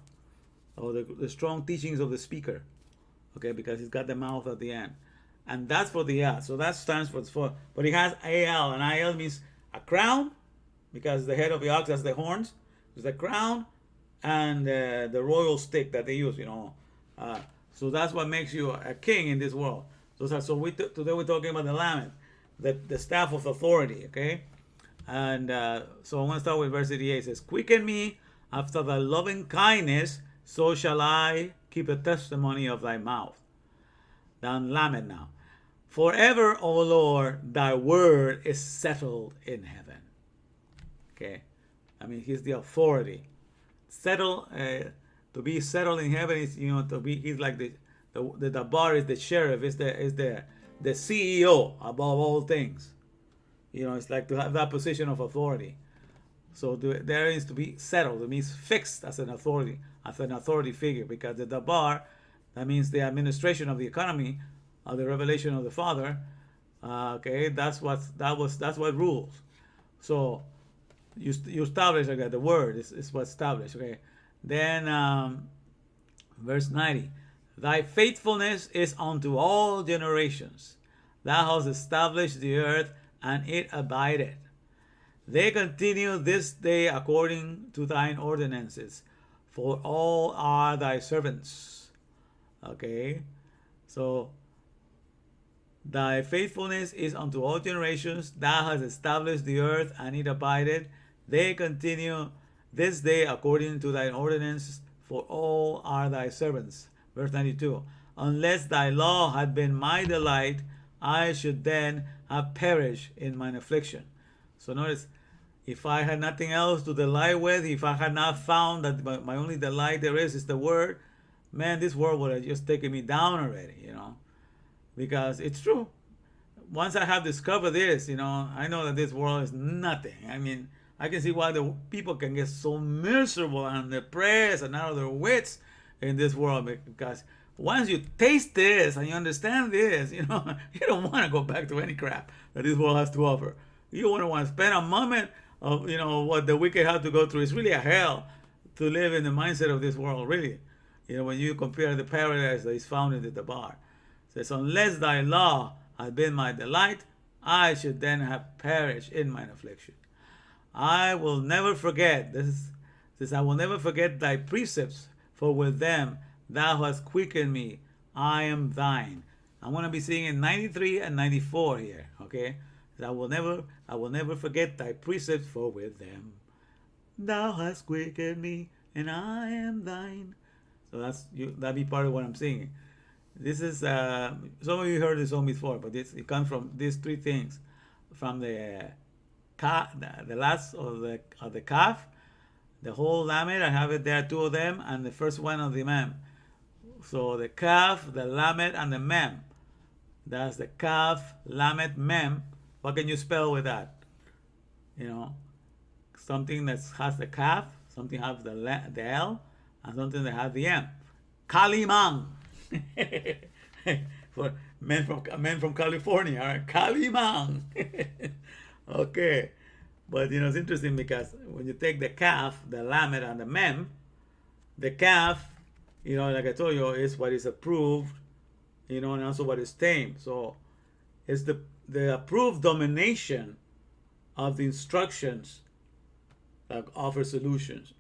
Speaker 1: or the strong teachings of the speaker. Okay, because he's got the mouth at the end, and that's for the al. So that stands for, but it has al, and al means a crown, because the head of the ox has the horns. It's the crown and the royal stick that they use. So that's what makes you a king in this world. So today we're talking about the lamed, the staff of authority, okay? And so I'm going to start with verse 88. It says, quicken me after thy loving kindness, so shall I keep the testimony of thy mouth. Down lamed now. Forever, O Lord, thy word is settled in heaven. Okay? I mean, he's the authority. To be settled in heaven is, he's like the bar is the sheriff, is the CEO above all things. It's like to have that position of authority. So there is to be settled. It means fixed as an authority figure, because the dabar, that means the administration of the economy, of the revelation of the Father. Okay, that's what rules. So you establish like that. The word is what established. Okay, then verse 90. Thy faithfulness is unto all generations. Thou hast established the earth, and it abideth. They continue this day according to thine ordinances, for all are thy servants. Okay, so thy faithfulness is unto all generations. Thou hast established the earth, and it abideth. They continue this day according to thine ordinances, for all are thy servants. Verse 92. Unless thy law had been my delight, I should then have perished in mine affliction. So notice, if I had nothing else to delight with, if I had not found that my only delight there is the word, man, this world would have just taken me down already, because it's true. Once I have discovered this, I know that this world is nothing. I mean, I can see why the people can get so miserable and depressed and out of their wits in this world, because once you taste this and you understand this, you don't want to go back to any crap that this world has to offer. You want to spend a moment of, what the wicked have to go through. It's really a hell to live in the mindset of this world, really. When you compare the paradise that is found in the bar. It says, unless thy law had been my delight, I should then have perished in mine affliction. I will never forget, I will never forget thy precepts, for with them thou hast quickened me. I am thine. I'm going to be singing 93 and 94 here, okay? I will never forget thy precepts, for with them thou hast quickened me, and I am thine. So that'd be part of what I'm singing. This is some of you heard this song before, but it comes from these three things, from the last of the kaf, the whole lamed. I have it there, two of them, and the first one of the mem. So the kaf, the lamed, and the mem. That's the kaf, lamed, mem. What can you spell with that? Something that has the kaf, something has the L, and something that has the M. Kalimang. For men from California, all right? Kalimang. Okay. But it's interesting, because when you take the kaf, the lamed, and the mem, the kaf, like I told you, is what is approved, and also what is tamed. So it's the approved domination of the instructions that offer solutions.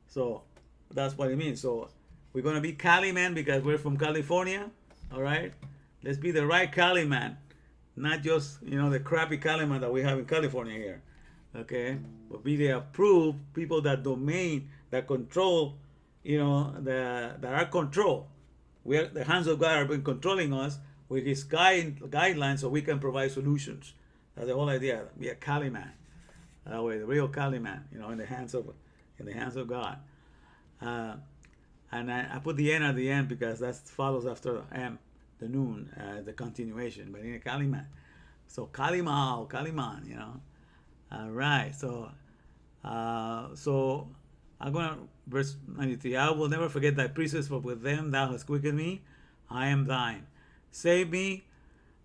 Speaker 1: So that's what it means. So we're going to be Cali man because we're from California. All right. Let's be the right Cali man, not just, the crappy Cali man that we have in California here. Okay, but be they approved people that domain, that control, that are control. We are, the hands of God are been controlling us with His guidelines, so we can provide solutions. That's the whole idea. Be a Kali man, that way, the real Kali man, in the hands of God. Uh, and I put the N at the end because that follows after M, the noon, the continuation. But in a Kali man, so Kalima or Kaliman. All right, so I'm gonna verse 93. I will never forget thy precepts, for with them thou hast quickened me. I am thine. Save me,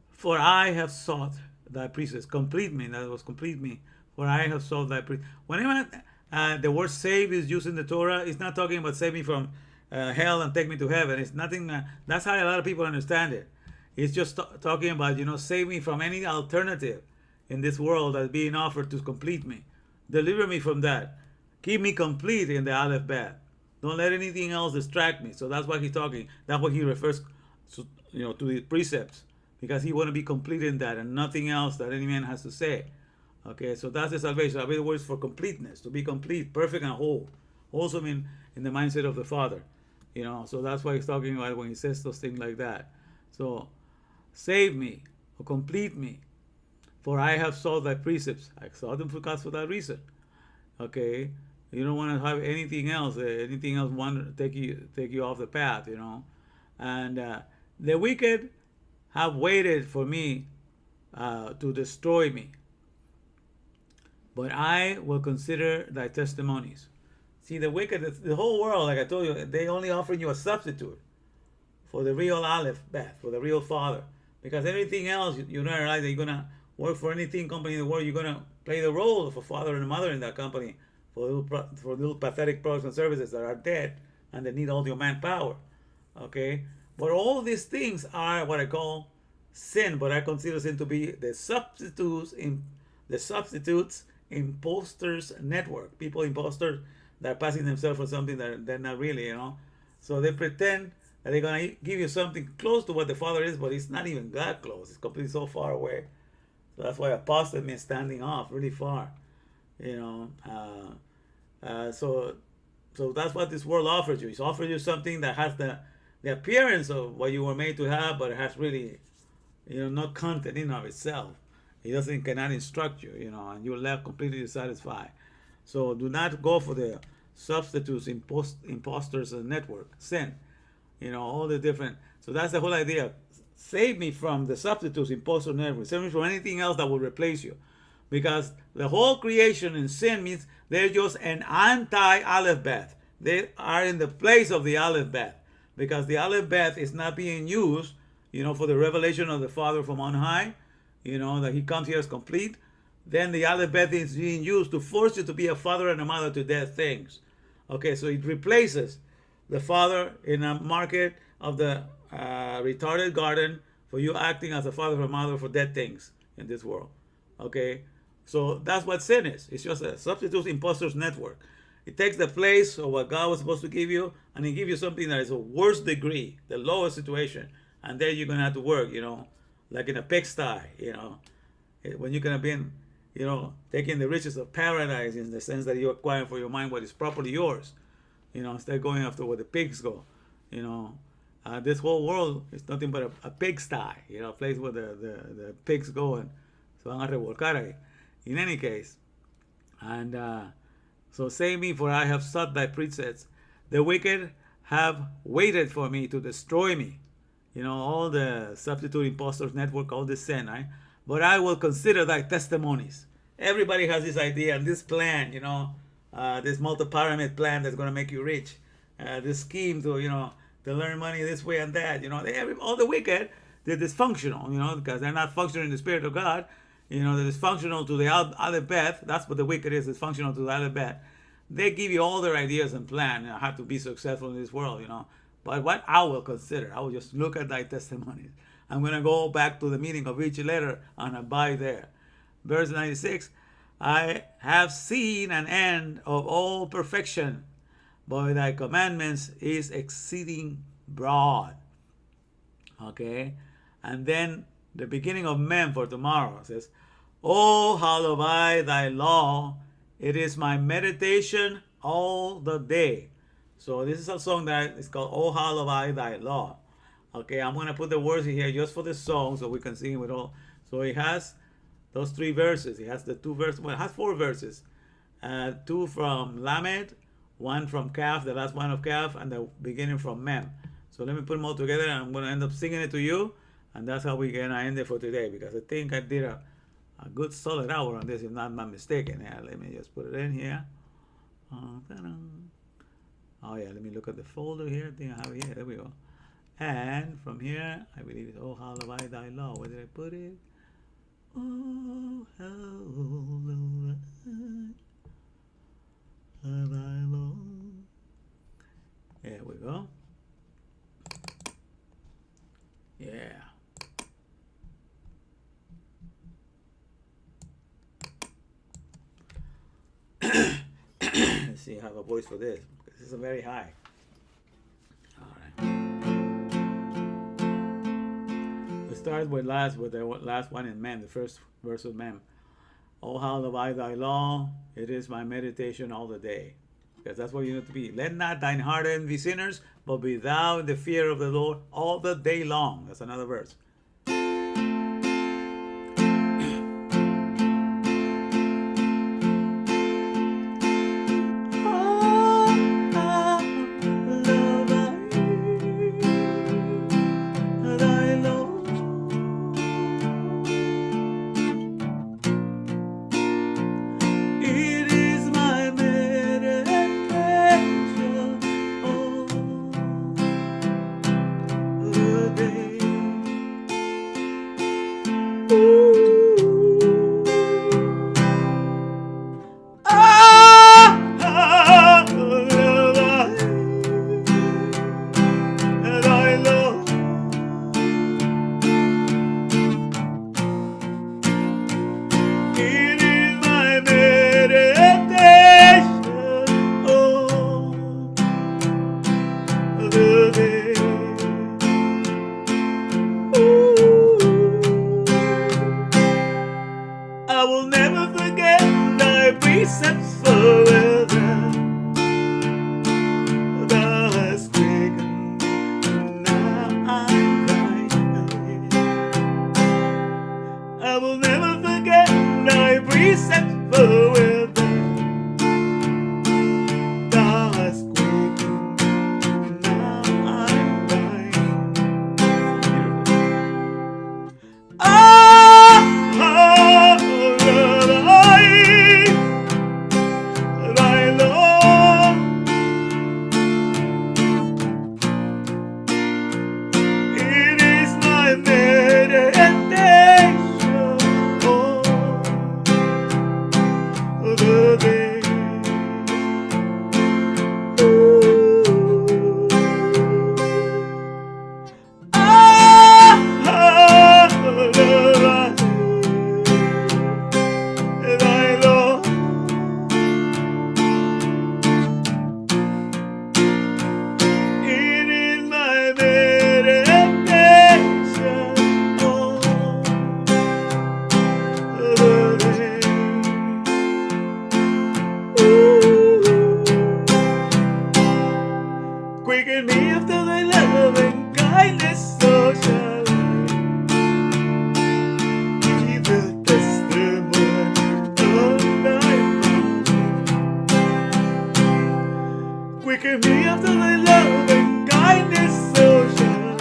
Speaker 1: for I have sought thy precepts. Complete me. That was complete me, for I have sought thy precepts. Whenever the word save is used in the Torah, it's not talking about save me from hell and take me to heaven. It's nothing. That's how a lot of people understand it. It's just talking about, save me from any alternative in this world that's being offered to complete me. Deliver me from that. Keep me complete in the Aleph Bet. Don't let anything else distract me. So that's what he's talking. That's what he refers to, to the precepts, because he want to be complete in that and nothing else that any man has to say. Okay, so that's the salvation. Other words for completeness, to be complete, perfect, and whole. Also in the mindset of the Father. So that's why he's talking about when he says those things like that. So save me, or complete me, for I have sought thy precepts. I sought them for that reason. Okay, you don't want to have anything else. Anything else want to take you off the path. And the wicked have waited for me to destroy me, but I will consider thy testimonies. See, the wicked, the whole world, like I told you, they only offer you a substitute for the real Aleph Bet, for the real Father. Because everything else, you don't realize that you're going to work for anything company in the world, you're going to play the role of a father and a mother in that company for little pathetic products and services that are dead and they need all your manpower. Okay? But all these things are what I call sin, but I consider sin to be the substitutes imposters network. People imposters that are passing themselves for something that they're not really, So they pretend that they're going to give you something close to what the Father is, but it's not even that close. It's completely so far away. So that's why apostate means standing off really far. So that's what this world offers you. It offers you something that has the appearance of what you were made to have, but it has really, no content in of itself. It cannot instruct you, and you're left completely dissatisfied. So do not go for the substitutes, imposters, and network, sin. All the different. So that's the whole idea. Save me from the substitutes, imposters, network. Save me from anything else that will replace you. Because the whole creation in sin means they're just an anti-Aleph Bet. They are in the place of the Aleph Bet. Because the Aleph Bet is not being used, for the revelation of the Father from on high, that He comes here as complete. Then the Aleph Bet is being used to force you to be a father and a mother to dead things. Okay, so it replaces the father in a market of the retarded garden for you acting as a father or mother for dead things in this world. Okay, so that's what sin is. It's just a substitute imposters network. It takes the place of what God was supposed to give you, and He gives you something that is a worst degree, the lowest situation, and then you're gonna have to work, like in a pigsty, when you can have been, taking the riches of paradise in the sense that you acquire for your mind what is properly yours, instead of going after where the pigs go, this whole world is nothing but a pigsty, a place where the pigs go and se van a revolcar ahí. In any case, and so save me, for I have sought thy precepts. The wicked have waited for me to destroy me. All the substitute imposters network, all this sin, right? But I will consider thy testimonies. Everybody has this idea and this plan, this multi-pyramid plan that's going to make you rich. This scheme to, to learn money this way and that. All the wicked, they're dysfunctional, because they're not functioning in the Spirit of God. They're dysfunctional to the Aleph Bet. That's what the wicked is functional to the Aleph Bet. They give you all their ideas and plan, how to be successful in this world, But what I will consider, I will just look at thy testimonies. I'm going to go back to the meaning of each letter and abide there. Verse 96, I have seen an end of all perfection, but thy commandments is exceeding broad. Okay? And then the beginning of Mem for tomorrow says, Oh, how love I thy law. It is my meditation all the day. So this is a song that is called Oh, how love I thy law. Okay, I'm going to put the words in here just for the song so we can sing it with all. So it has those three verses. It has the two verses. Well, it has four verses. Two from Lamed, one from Kaf, the last one of Kaf, and the beginning from Mem. So let me put them all together, and I'm going to end up singing it to you, and that's how we're going to end it for today, because I think I did a good solid hour on this, if not my mistaken. Yeah, let me just put it in here. Oh yeah, let me look at the folder here. I think I have it here. There we go. And from here, I believe it's Oh, how love I thy law. Where did I put it? Oh, how love I thy law. There we go. Yeah. Let's see, I have a voice for this. This is a very high. All right. We start with the last one in Mem, the first verse of Mem. Oh, how love I thy law, it is my meditation all the day. Because that's what you need to be. Let not thine heart envy sinners, but be thou in the fear of the Lord all the day long. That's another verse. I will never forget thy precepts forever. Thou hast quickened me, and now I'm thine. I will never forget thy precepts forever. Thou hast quickened me, and now I'm thine. Quicken me after thy love and kindness, so shall I be the testimony of thy mouth. Quicken me after thy love and kindness, so shall I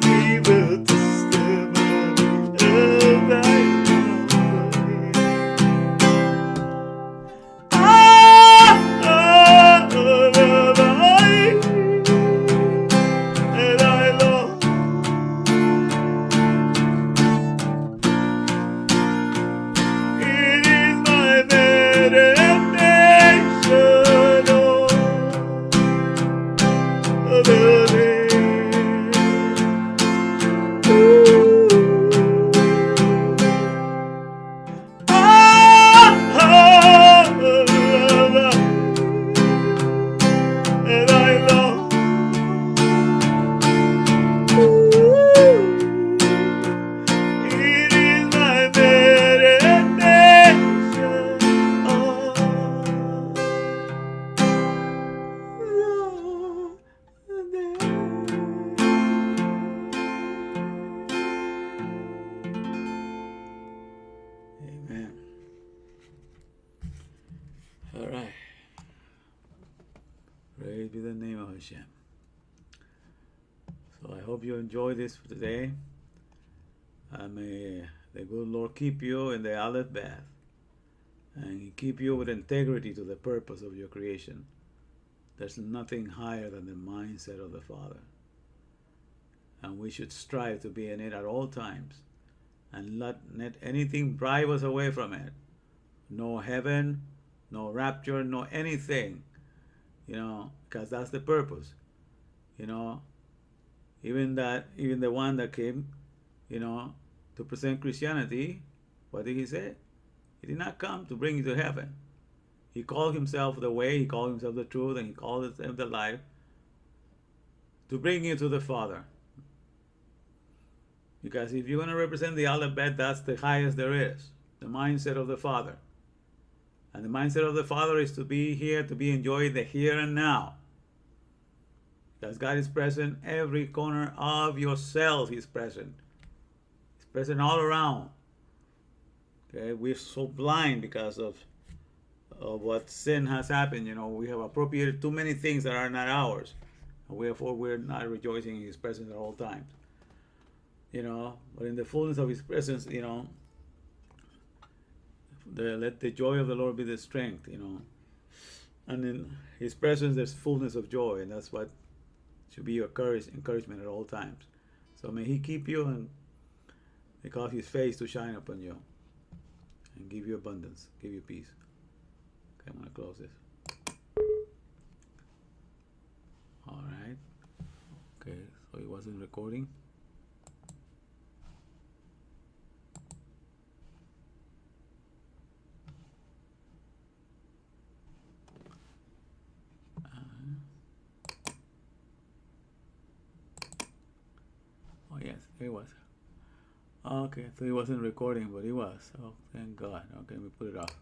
Speaker 1: be the testimony of thy mouth. It name of Hashem. So I hope you enjoy this for today. And may the good Lord keep you in the Aleph bath, and He keep you with integrity to the purpose of your creation. There's nothing higher than the mindset of the Father. And we should strive to be in it at all times, and not let anything drive us away from it. No heaven, no rapture, no anything, because that's the purpose. Even the one that came, to present Christianity, what did he say? He did not come to bring you to heaven. He called himself the way, he called himself the truth, and he called himself the life, to bring you to the Father. Because if you're going to represent the Aleph Bet, that's the highest there is, the mindset of the Father. And the mindset of the Father is to be here, to be enjoying the here and now. Because God is present every corner of yourself. He's present. He's present all around. Okay, we're so blind because of what sin has happened. We have appropriated too many things that are not ours, and therefore we're not rejoicing in His presence at all times. But in the fullness of His presence, let the joy of the Lord be the strength. And in His presence there's fullness of joy, and that's what should be your encouragement at all times. So may He keep you and may cause His face to shine upon you and give you abundance, give you peace. Okay, I'm going to close this. All right. Okay, so it wasn't recording. Oh yes, it was. Okay, so it wasn't recording, but it was. Oh, thank God. Okay, we put it off.